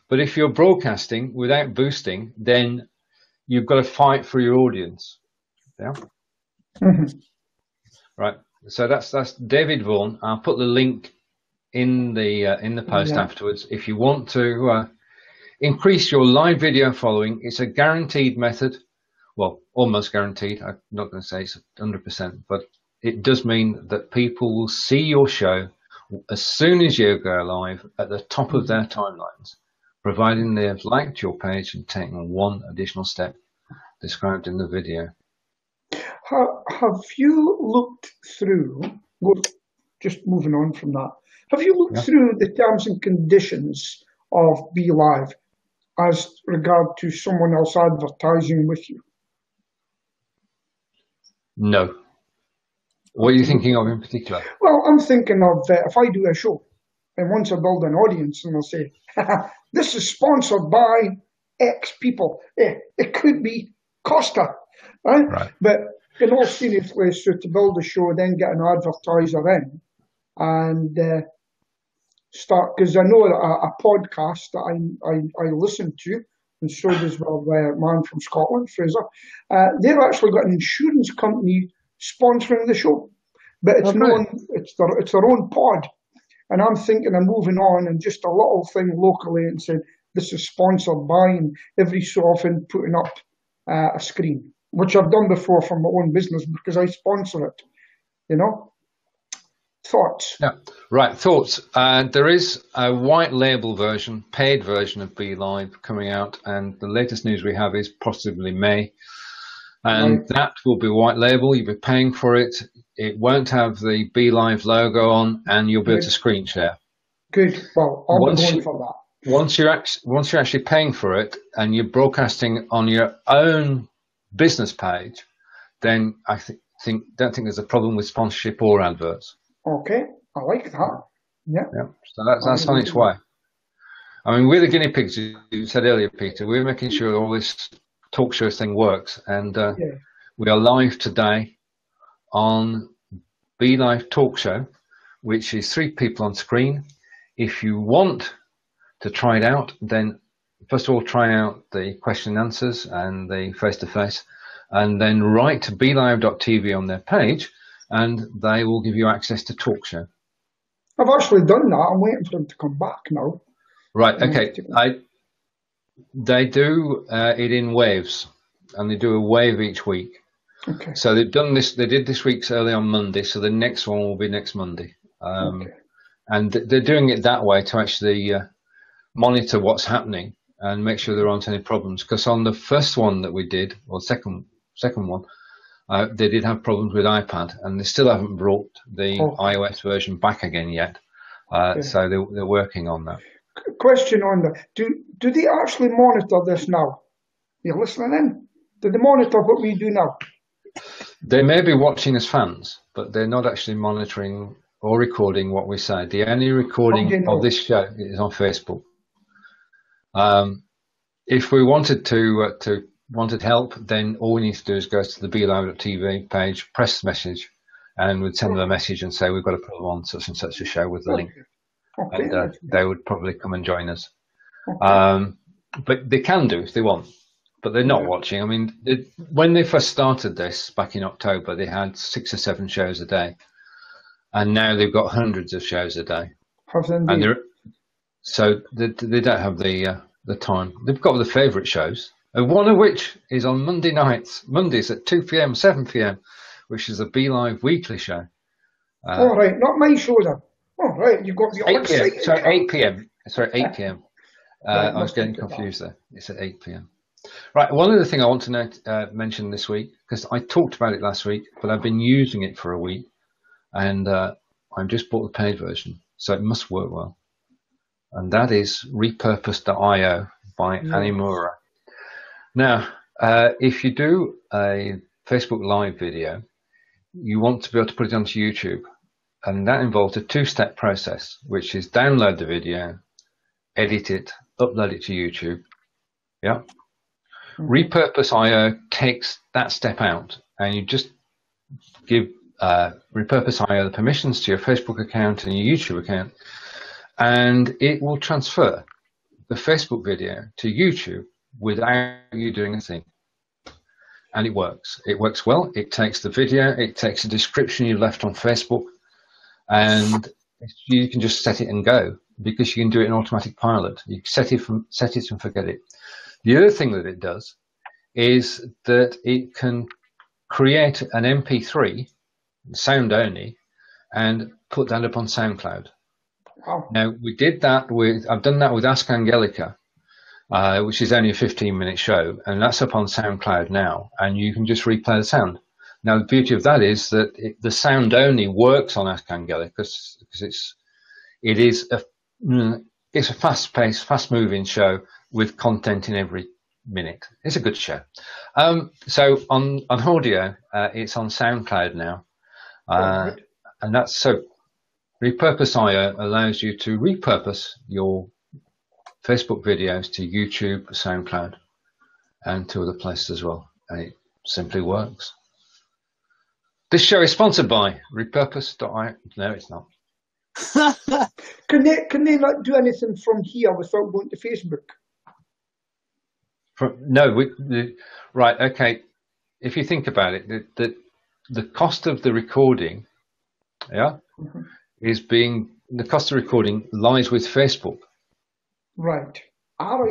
But if you're broadcasting without boosting, then you've got to fight for your audience. Yeah. Right. So that's David Vaughan. I'll put the link in the post afterwards. If you want to increase your live video following, it's a guaranteed method. Well, almost guaranteed. I'm not going to say it's 100%, but it does mean that people will see your show as soon as you go live at the top of their timelines, providing they have liked your page and taken one additional step described in the video. Have you looked through, just moving on from that, have you looked through the terms and conditions of BeLive as regard to someone else advertising with you? No. What are you thinking of in particular? Well, I'm thinking of if I do a show and once I build an audience and I'll say, this is sponsored by X people. It could be Costa, right? But in all seriousness, so to build a show, then get an advertiser in and start, because I know a podcast that I listen to, and so does a man from Scotland, Fraser. They've actually got an insurance company sponsoring the show, but it's it's their own pod. And I'm thinking of moving on and just a little thing locally and saying this is sponsored by, and every so often putting up a screen, which I've done before for my own business because I sponsor it. You know. Thoughts? Yeah, right. Thoughts. There is a white label version, paid version of Be Live coming out, and the latest news we have is possibly May. And that will be white label. You'll be paying for it. It won't have the Be Live logo on, and you'll be able to screen share. Good. Well, I'll be going for that. Once you're actually paying for it, and you're broadcasting on your own business page, then I don't think there's a problem with sponsorship or adverts. Okay, I like that. Yeah. So that's on its way. I mean, we're the guinea pigs, you said earlier, Peter. We're making sure all this talk show thing works, and we are live today on Be Live Talk Show, which is 3 people on screen. If you want to try it out, then first of all try out the question and answers and the face-to-face, and then write to BeLive.tv on their page, and they will give you access to talk show. I've actually done that. I'm waiting for them to come back now. Right, okay. They do it in waves, and they do a wave each week. Okay. So they've done this. They did this week's early on Monday, so the next one will be next Monday. And they're doing it that way to actually monitor what's happening and make sure there aren't any problems. Because on the first one that we did, or second one, they did have problems with iPad, and they still haven't brought the iOS version back again yet. So they're working on that. Question on that. Do they actually monitor this now? You're listening in? Do they monitor what we do now? They may be watching as fans, but they're not actually monitoring or recording what we say. The only recording of this show is on Facebook. If we wanted wanted help, then all we need to do is go to the BeLive.tv page, press the message, and we'd send them a message and say we've got to put on such and such a show with the link. And they would probably come and join us. But they can do if they want, but they're not watching. I mean, when they first started this back in October, they had 6 or 7 shows a day, and now they've got hundreds of shows a day. So they don't have the time. They've got the favourite shows, one of which is on Mondays at 2 p.m, 7 p.m, which is a Be Live weekly show. All right, not my show then. All right, you've got the 8 p.m. Sorry, 8 p.m. Sorry, 8 p.m. I was getting confused there. It's at 8 p.m. Right, one other thing I want to mention this week, because I talked about it last week, but I've been using it for a week, and I've just bought the paid version, so it must work well. And that is repurpose.io by Animura. Now, if you do a Facebook Live video, you want to be able to put it onto YouTube. And that involves a 2-step process, which is download the video, edit it, upload it to YouTube. Yeah. Repurpose.io takes that step out, and you just give Repurpose.io the permissions to your Facebook account and your YouTube account, and it will transfer the Facebook video to YouTube without you doing a thing. And it works. It works well. It takes the video, it takes a description you left on Facebook, and you can just set it and go, because you can do it in automatic pilot. You set it and forget it. The other thing that it does is that it can create an MP3, sound only, and put that up on SoundCloud. Wow. Now, I've done that with Ask Angelica, which is only a 15-minute show, and that's up on SoundCloud now, and you can just replay the sound. Now, the beauty of that is that the sound only works on Ask Angelica because it's a fast-paced, fast-moving show with content in every minute. It's a good show. So on audio, it's on SoundCloud now, and that's so. Repurpose.io allows you to repurpose your Facebook videos to YouTube, SoundCloud, and to other places as well. And it simply works. This show is sponsored by Repurpose.io. No, it's not. Can they not do anything from here without going to Facebook? Right, okay. If you think about it, the cost of the recording, the cost of recording lies with Facebook. Right.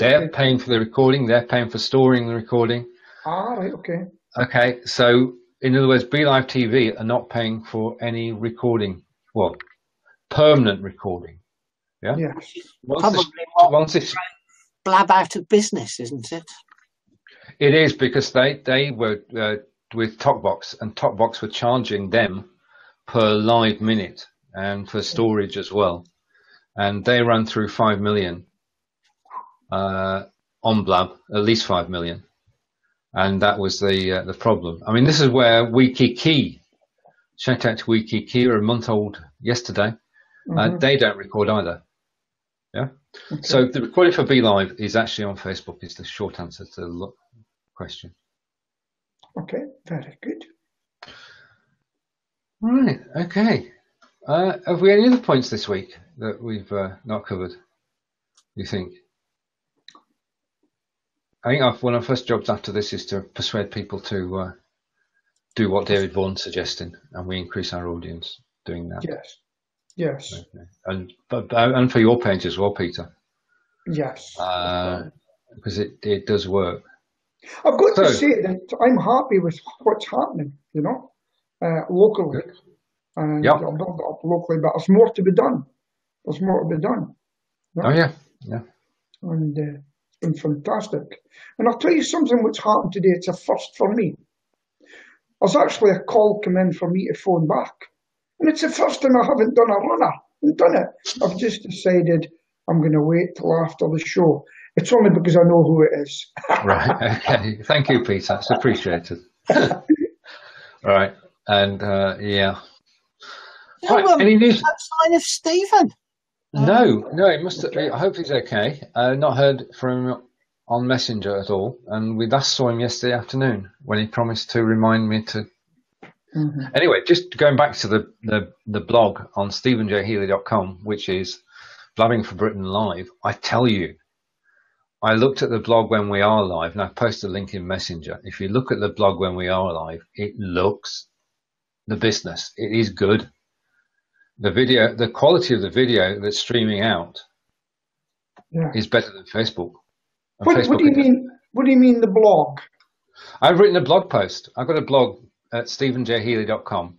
They're paying for the recording. They're paying for storing the recording. Right. Okay. Okay. So, in other words, BeLive TV are not paying for any recording. Well, permanent recording. Yeah. Yes. Once it's Blab out of business, isn't it? It is, because they were with TalkBox, and TalkBox were charging them per live minute and for storage as well, and they run through 5 million on Blab, at least 5 million, and that was the problem. I mean, this is where WikiKey, shout out to WikiKey, are a month old yesterday. They don't record either. Yeah. Okay. So the recording for BeLive is actually on Facebook, is the short answer to the question. Okay, very good. Right, okay. Have we any other points this week that we've not covered, you think? I think one of our first jobs after this is to persuade people to do what David Vaughan's suggesting, and we increase our audience doing that. Yes. Yes. Okay. And for your page as well, Peter. Yes. Because it does work. I've got to say that I'm happy with what's happening, locally. And I'll build it up locally, but there's more to be done. There's more to be done. Oh, yeah. Yeah. And it's been fantastic. And I'll tell you something which happened today. It's a first for me. There's actually a call come in for me to phone back. And it's the first time I haven't done a runner. I haven't done it. I've just decided I'm going to wait till after the show. It's only because I know who it is. Right. Okay. Thank you, Peter. It's appreciated. Right. And yeah. Right. Any news? No sign of Stephen. No. It must. I hope he's okay. Not heard from him on Messenger at all. And we last saw him yesterday afternoon when he promised to remind me to. Anyway, just going back to the blog on StephenJHealey.com, which is Blabbing for Britain Live. I tell you, I looked at the blog when we are live, and I've posted a link in Messenger. If you look at the blog when we are live, it looks the business. It is good. The video, the quality of the video that's streaming out is better than Facebook. What do you mean? What do you mean the blog? I've written a blog post. I've got a blog at StephenJHealey.com.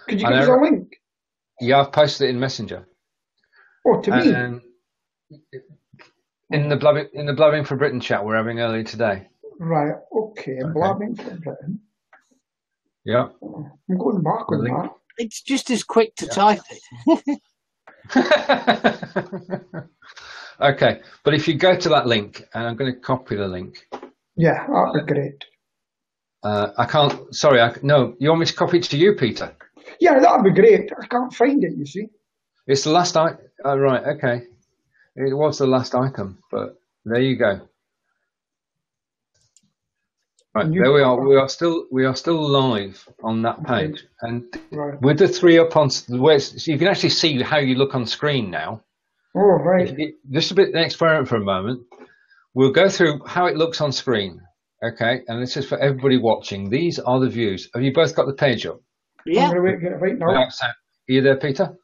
Could you give us a link? Yeah, I've posted it in Messenger. Oh, to me? In the Blabbing for Britain chat we're having earlier today. Right, okay. Blabbing for Britain. Yeah. I'm going back on that. It's just as quick to type it. Okay, but if you go to that link, and I'm going to copy the link. Yeah, that'd be great. I can't, sorry, no, you want me to copy it to you, Peter? Yeah, that'd be great. I can't find it, you see. It's the last right, okay. It was the last item, but there you go. Right, there we are. We are still live on that page, and with the three up on the way, so you can actually see how you look on screen now. Oh, right. Just a bit an experiment for a moment. We'll go through how it looks on screen. Okay, and this is for everybody watching. These are the views. Have you both got the page up? Yeah. I'm going to get it right now. Are you there, Peter?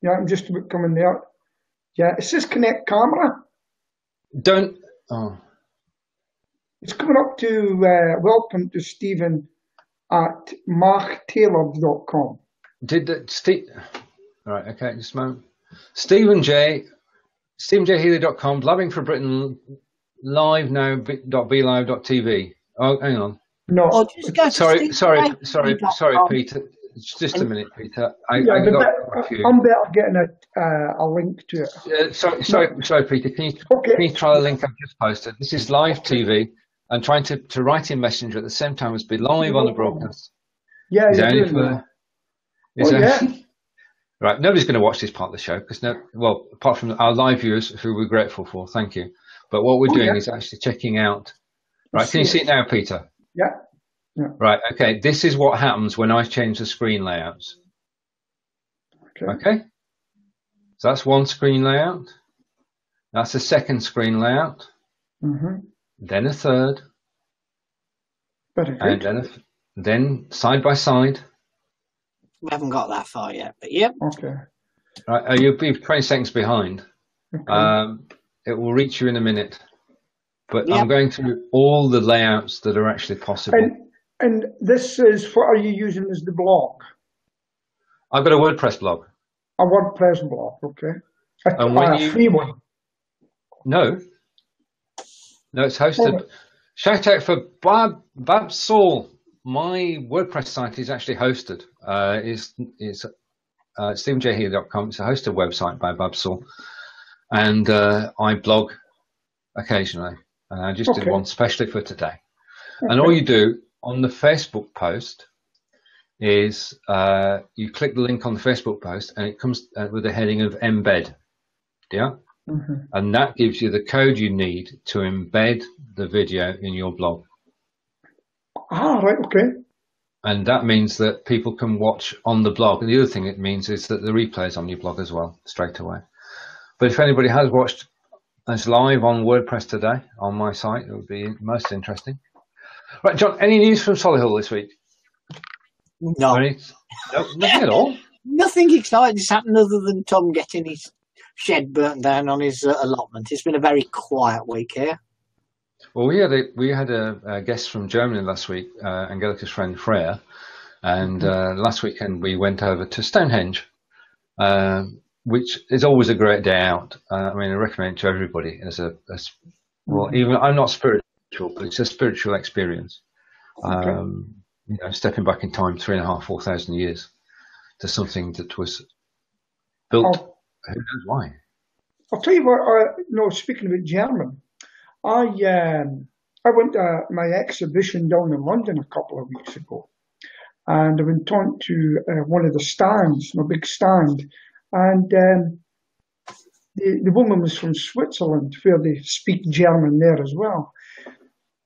Yeah, I'm just about coming there. Yeah, it says connect camera. Don't. Oh. It's coming up to welcome to Stephen at marktaylor.com. Did that Steve? Right. Okay. Just a moment. StephenJHealey.com. Blabbing for Britain live now. .blive.tv. Oh, hang on. No. Oh, just go to Sorry, Peter. Just a minute, Peter. I'm better getting a link to it. Sorry, Peter. Can you try the link I've just posted? This is live TV. I'm trying to write in Messenger at the same time as be live on the broadcast. Yeah, Right, nobody's going to watch this part of the show because apart from our live viewers who we're grateful for, thank you. But what we're doing is actually checking out. Right, can you see it now, Peter? Yeah. Yeah. Right, okay, this is what happens when I change the screen layouts. Okay, so that's one screen layout. That's a second screen layout. Then a third. Very good. And then side by side. We haven't got that far yet, but yep. Okay. Right, you'll be 20 seconds behind. Okay. It will reach you in a minute. But Yep. I'm going through all the layouts that are actually possible. And this is, what are you using as the blog? I've got a WordPress blog. A WordPress blog, okay. And when A free one. No, it's hosted. Shout out for Bab Saul. My WordPress site is actually hosted. It's StephenJHealey.com. It's a hosted website by Bab Saul. And I blog occasionally. And I just did one specially for today. And all you do on the Facebook post is you click the link on the Facebook post and it comes with a heading of embed. Yeah? And that gives you the code you need to embed the video in your blog. Right, okay. And that means that people can watch on the blog. And the other thing it means is that the replay is on your blog as well, straight away. But if anybody has watched us live on WordPress today on my site, it would be most interesting. Right, John, any news from Solihull this week? No. Nothing at all? Nothing exciting has happened other than Tom getting his shed burnt down on his allotment. It's been a very quiet week here. Well, we had a guest from Germany last week, Angelica's friend Freya, and last weekend we went over to Stonehenge, which is always a great day out. I mean, I recommend it to everybody well, even I'm not spiritual, but it's a spiritual experience. You know, stepping back in time 3,500, 4,000 years to something that was built. Who knows why? I'll tell you what. Speaking about German, I went to my exhibition down in London a couple of weeks ago, and I went on to one of the stands, my big stand, and the woman was from Switzerland, where they speak German there as well.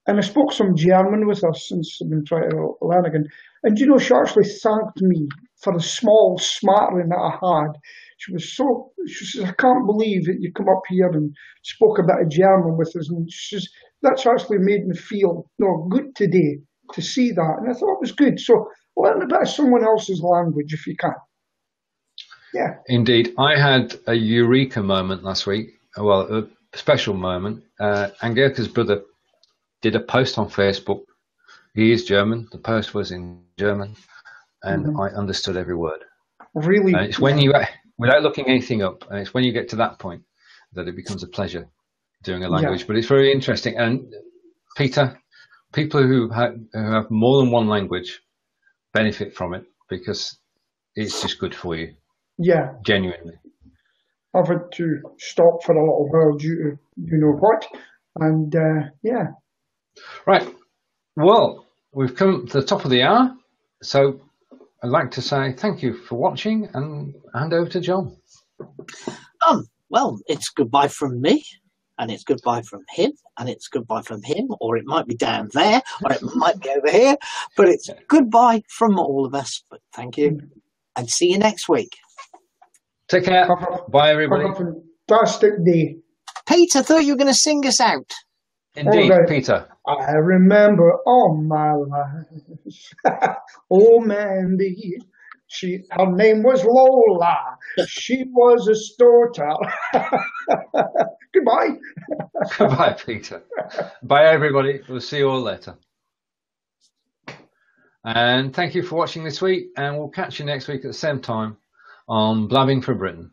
And I spoke some German with her since I've been trying to learn again. And she actually thanked me for the small smattering that I had. She says, I can't believe that you come up here and spoke a bit of German with us. And she says, that's actually made me feel good today to see that. And I thought it was good. So learn a bit of someone else's language if you can. Yeah. Indeed. I had a eureka moment last week. Well, a special moment. Angelica's brother did a post on Facebook. He is German. The post was in German, and I understood every word. Really? And it's when you, without looking anything up, and it's when you get to that point that it becomes a pleasure doing a language. Yeah. But it's very interesting. And Peter, people who have more than one language benefit from it because it's just good for you. Yeah. Genuinely. I've had to stop for a little while due to you know what, and yeah. Right. Well, we've come to the top of the hour, so I'd like to say thank you for watching and hand over to John. Well, it's goodbye from me, and it's goodbye from him, and it's goodbye from him, or it might be down there, or it might be over here, but it's goodbye from all of us. But thank you, and see you next week. Take care. Bye, everybody. Have a fantastic day. Peter, thought you were going to sing us out. Indeed, Peter. I remember all my life. Oh, Mandy. Her name was Lola. She was a storyteller. Goodbye. Goodbye, Peter. Bye, everybody. We'll see you all later. And thank you for watching this week, and we'll catch you next week at the same time on Blabbing for Britain.